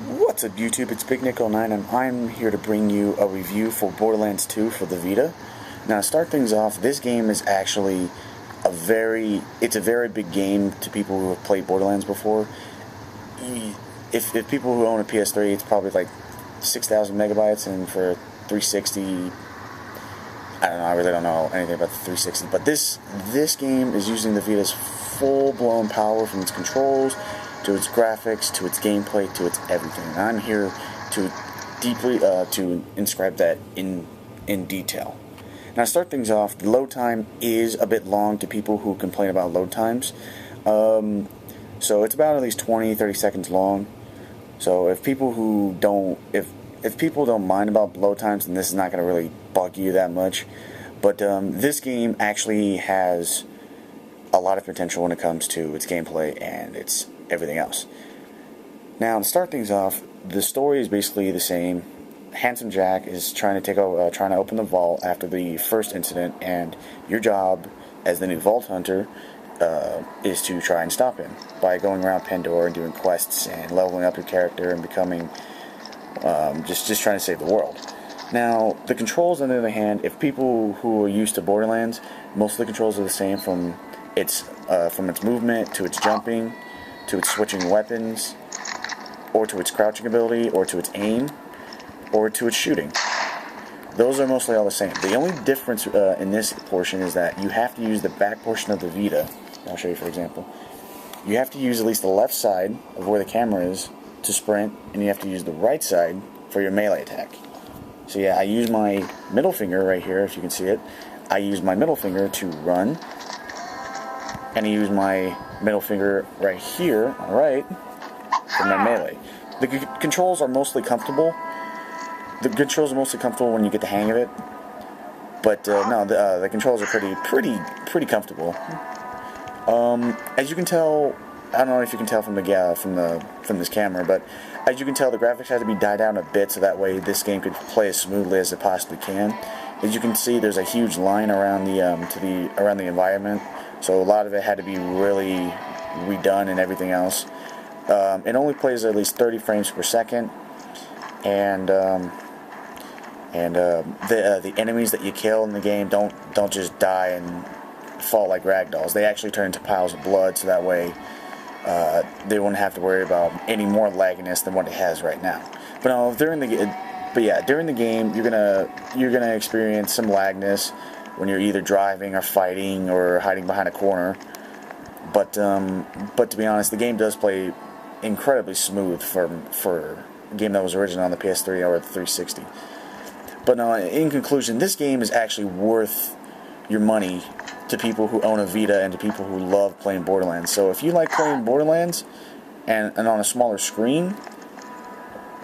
What's up YouTube, it's Big Nick09 and I'm here to bring you a review for Borderlands 2 for the Vita. Now to start things off, this game is actually it's a very big game to people who have played Borderlands before. If people who own a PS3, it's probably like 6,000 megabytes, and for 360, I don't know, I really don't know anything about the 360, but this game is using the Vita's full-blown power, from its controls to its graphics, to its gameplay, to its everything. And I'm here to deeply to inscribe that in detail. Now, to start things off, the load time is a bit long to people who complain about load times. So it's about at least 20-30 seconds long. So if people who don't, if people don't mind about load times, then this is not going to really bug you that much. But this game actually has a lot of potential when it comes to its gameplay and its everything else. Now, to start things off, the story is basically the same. Handsome Jack is trying to open the vault after the first incident, and your job as the new vault hunter is to try and stop him by going around Pandora and doing quests and leveling up your character and becoming just trying to save the world. Now, the controls, on the other hand, if people who are used to Borderlands, most of the controls are the same, from its movement to its jumping, to its switching weapons, or to its crouching ability, or to its aim, or to its shooting. Those are mostly all the same. The only difference in this portion is that you have to use the back portion of the Vita. I'll show you for example. You have to use at least the left side of where the camera is to sprint, and you have to use the right side for your melee attack. So yeah, I use my middle finger right here, if you can see it. I use my middle finger to run, and I use my middle finger right here on the right for my melee. The controls are mostly comfortable. The controls are mostly comfortable when you get the hang of it, but no, the controls are pretty comfortable. As you can tell, I don't know if you can tell from this camera, but as you can tell, the graphics have to be dialed down a bit so that way this game could play as smoothly as it possibly can. As you can see, there's a huge line around the environment, so a lot of it had to be really redone and everything else. It only plays at least 30 frames per second, and the enemies that you kill in the game don't just die and fall like ragdolls. They actually turn into piles of blood, so that way they won't have to worry about any more lagginess than what it has right now. But no, during the game, you're gonna experience some lagness when you're either driving or fighting or hiding behind a corner. But to be honest, the game does play incredibly smooth for a game that was originally on the PS3 or the 360. But no, in conclusion, this game is actually worth your money to people who own a Vita and to people who love playing Borderlands. So if you like playing Borderlands and on a smaller screen,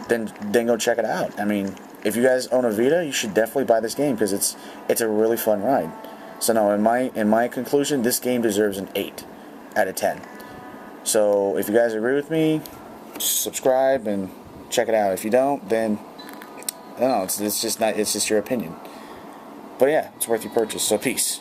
then go check it out. I mean, if you guys own a Vita, you should definitely buy this game because it's a really fun ride. So no, in my conclusion, this game deserves an 8 out of 10. So if you guys agree with me, subscribe and check it out. If you don't, then I don't know, it's just your opinion. But yeah, it's worth your purchase. So peace.